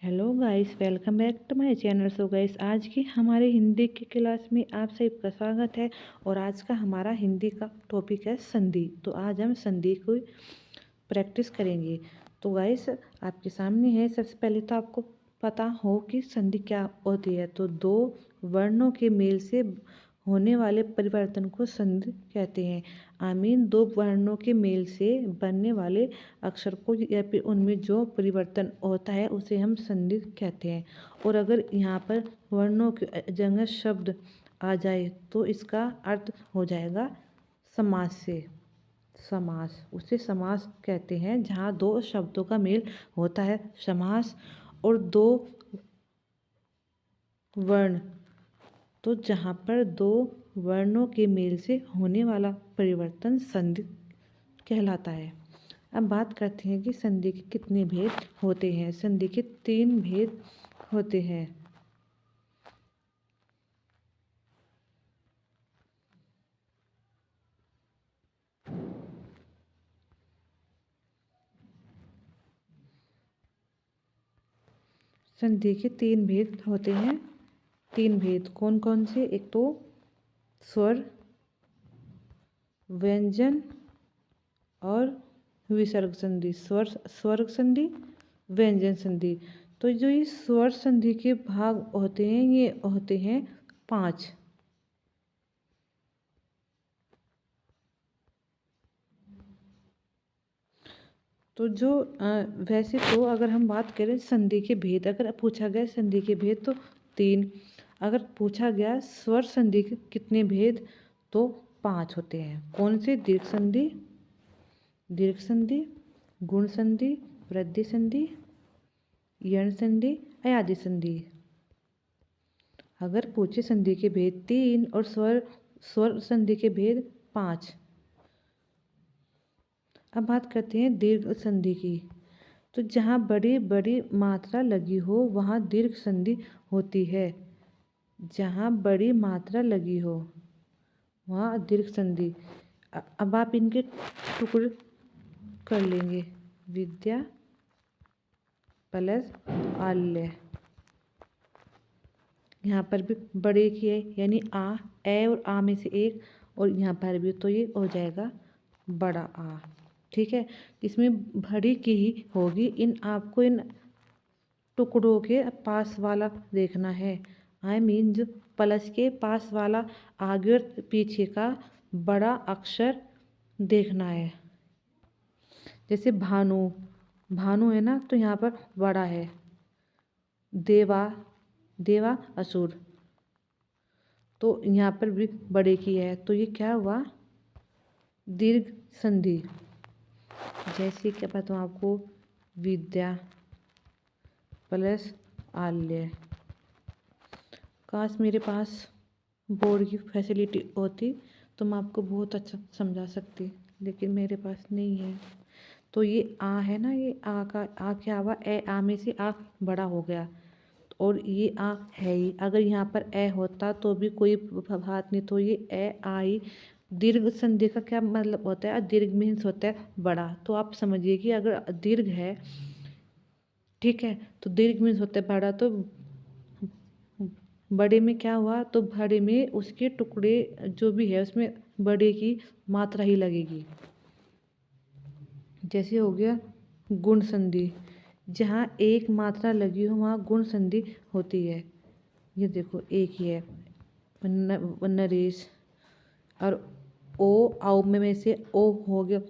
Hello guys, welcome back to my channel. So guys, आज की हमारे हिंदी की क्लास में आप सबका स्वागत है। और आज का हमारा हिंदी का टॉपिक है संधि। तो आज हम संधि को प्रैक्टिस करेंगे। तो गाइस, आपके सामने है। सबसे पहले तो आपको पता हो कि संधि क्या होती है। तो दो वर्णों के मेल से होने वाले परिवर्तन को संधि कहते हैं। दो वर्णों के मेल से बनने वाले अक्षर को या फिर उनमें जो परिवर्तन होता है उसे हम संधि कहते हैं। और अगर यहाँ पर वर्णों के जगह शब्द आ जाए तो इसका अर्थ हो जाएगा समास से। समास, उसे समास कहते हैं। जहाँ दो शब्दों का मेल होता है समास। और दो वर्ण, तो जहाँ पर दो वर्णों के मेल से होने वाला परिवर्तन संधि कहलाता है। अब बात करते हैं कि संधि के कितने भेद होते हैं। संधि के 3 भेद होते हैं। संधि के 3 भेद होते हैं। 3 भेद कौन कौन से? एक तो स्वर, व्यंजन और विसर्ग संधि। स्वर संधि, व्यंजन संधि। तो जो ये स्वर संधि के भाग होते हैं ये होते हैं 5। तो जो वैसे तो अगर हम बात करें संधि के भेद, अगर पूछा गया संधि के भेद तो 3। अगर पूछा गया स्वर संधि के कितने भेद तो 5 होते हैं। कौन से? दीर्घ संधि, गुण संधि, वृद्धि संधि, यण संधि, अयादि संधि। अगर पूछे संधि के भेद 3 और स्वर संधि के भेद 5। अब बात करते हैं दीर्घ संधि की। तो जहाँ बड़ी बड़ी मात्रा लगी हो वहाँ दीर्घ संधि होती है। जहाँ बड़ी मात्रा लगी हो वहाँ दीर्घ संधि। अब आप इनके टुकड़े कर लेंगे। विद्या प्लस आल्य। यहाँ पर भी बड़े की है यानी आ, ए और आ में से एक। और यहाँ पर भी तो ये हो जाएगा बड़ा आ। ठीक है, इसमें बड़ी की ही होगी। आपको इन टुकड़ों के पास वाला देखना है। जो प्लस के पास वाला आगे और पीछे का बड़ा अक्षर देखना है। जैसे भानु, भानु है ना, तो यहाँ पर बड़ा है। देवा, देवा असुर, तो यहाँ पर भी बड़े की है। तो ये क्या हुआ? दीर्घ संधि। जैसे क्या बताऊँ आपको? विद्या प्लस आल्य। काश मेरे पास बोर्ड की फैसिलिटी होती तो मैं आपको बहुत अच्छा समझा सकती, लेकिन मेरे पास नहीं है। तो ये आ है ना, ये आ का आ क्या हुआ? ए आ में से आ बड़ा हो गया। और ये आ है ही। अगर यहाँ पर ए होता तो भी कोई बात नहीं। तो ये ए आई। दीर्घ संधि का क्या मतलब होता है? दीर्घ मीन्स होता है बड़ा। तो आप समझिए कि अगर दीर्घ है, ठीक है, तो दीर्घ मीन्स होता है बड़ा। तो बड़े में क्या हुआ? तो बड़े में उसके टुकड़े जो भी है उसमें बड़े की मात्रा ही लगेगी। जैसे हो गया गुण संधि। जहाँ एक मात्रा लगी हो वहाँ गुण संधि होती है। ये देखो एक ही है, नरेश। और ओ आओ में से ओ हो गया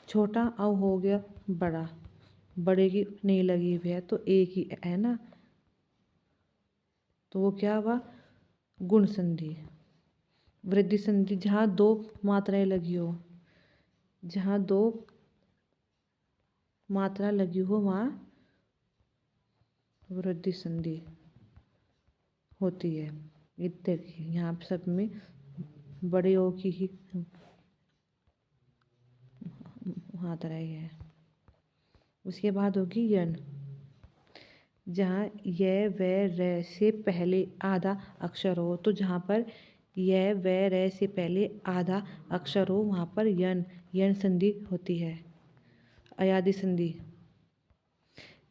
छोटा, आओ हो गया बड़ा। बड़े की नहीं लगी हुई है तो एक ही है ना, तो वो क्या हुआ? गुण संधि। वृद्धि संधि, जहाँ दो मात्राएं लगी हो, जहाँ दो मात्रा लगी हो वहाँ वृद्धि संधि होती है। ये देखिए यहाँ सब में बड़े ओ की ही मात्रा है। उसके बाद होगी यण। जहाँ य व र से पहले आधा अक्षर हो, तो जहाँ पर य व र से पहले आधा अक्षर हो वहाँ पर यण संधि होती है। अयादि संधि।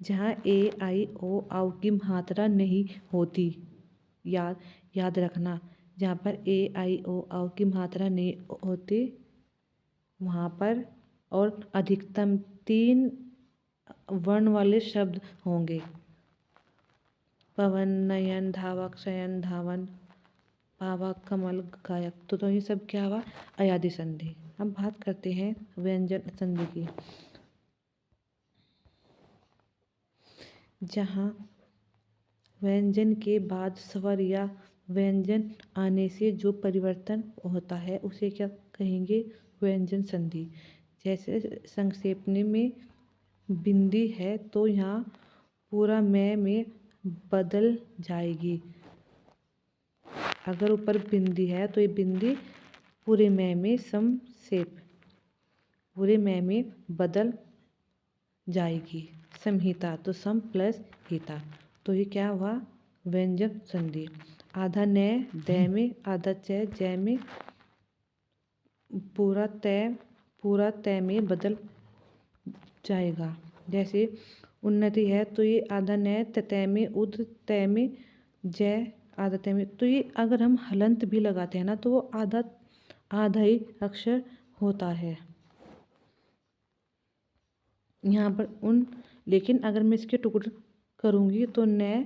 जहाँ ए आई ओ आउ की मात्रा नहीं होती। याद रखना, जहाँ पर ए आई ओ आउ की मात्रा नहीं होती वहाँ पर और अधिकतम 3 वर्ण वाले शब्द होंगे। पवन, नयन, धावक, शयन, धावन, पावक, कमल, गायक। तो ये सब क्या हुआ? अयादी संधि। अब बात करते हैं व्यंजन संधि की। जहाँ व्यंजन के बाद स्वर या व्यंजन आने से जो परिवर्तन होता है उसे क्या कहेंगे? व्यंजन संधि। जैसे संक्षेपण में बिंदी है तो यहाँ पूरा में बदल जाएगी। अगर ऊपर बिंदी है तो ये बिंदी पूरे में संक्षेप पूरे में बदल जाएगी। संहिता तो सम प्लस हिता, तो ये क्या हुआ? व्यंजन संधि। आधा न दै में, आधा च जय में, पूरा तय में बदल जाएगा। जैसे उन्नति है तो ये आधा न तय में, उद तय में, जय आधा तय में। तो ये अगर हम हलंत भी लगाते हैं ना तो वो आधा ही अक्षर होता है यहाँ पर लेकिन अगर मैं इसके टुकड़े करूँगी तो न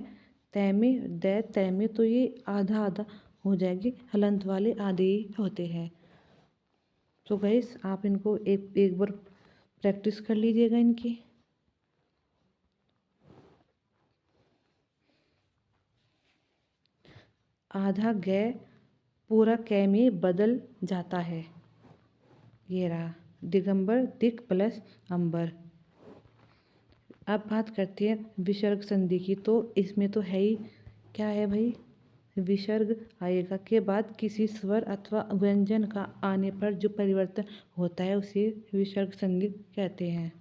तय में, दै तय में, तो ये आधा आधा हो जाएगी। हलंत वाले आधे ही होते हैं। तो गाइस आप इनको एक बार प्रैक्टिस कर लीजिएगा इनकी। आधा ग पूरा कै में बदल जाता है। ये रहा दिगंबर, दिक प्लस अंबर। अब बात करते हैं विसर्ग संधि की। तो इसमें तो है ही क्या है भाई? विसर्ग आएगा के बाद किसी स्वर अथवा व्यंजन का आने पर जो परिवर्तन होता है उसे विसर्ग संधि कहते हैं।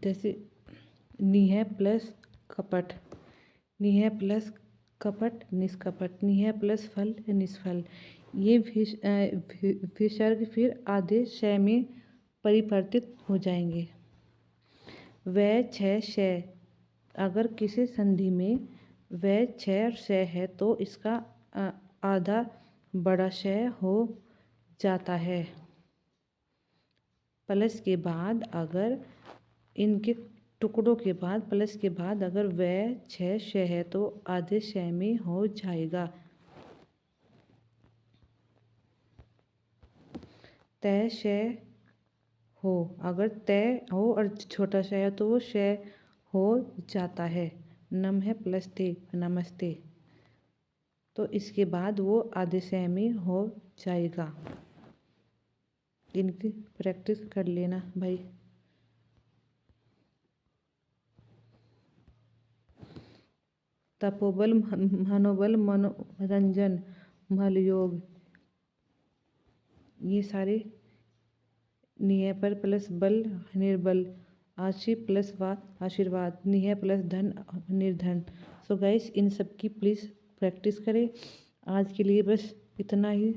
जैसे निह प्लस कपट, निह प्लस कपट निष्कपट, निह प्लस फल निष्फल। ये विसर्ग फिर आधे शय में परिवर्तित हो जाएंगे। वह छह शय, अगर किसी संधि में वह छह और शय है तो इसका आधा बड़ा शय हो जाता है। प्लस के बाद अगर इनके टुकड़ों के बाद प्लस के बाद अगर वह छह शय है तो आधे शय में हो जाएगा। तय शय हो, अगर तय हो और छोटा शय है तो वो शय हो जाता है। नम है प्लस ते, नमस्ते, तो इसके बाद वो आधे शय में हो जाएगा। इनकी प्रैक्टिस कर लेना भाई। तपोबल, मनोबल, मनोरंजन, मलयोग, ये सारे निह पर प्लस बल निर्बल, आशी प्लस आशीर्वाद, निह प्लस धन निर्धन। सो गाइस इन सब की प्लीज़ प्रैक्टिस करें। आज के लिए बस इतना ही।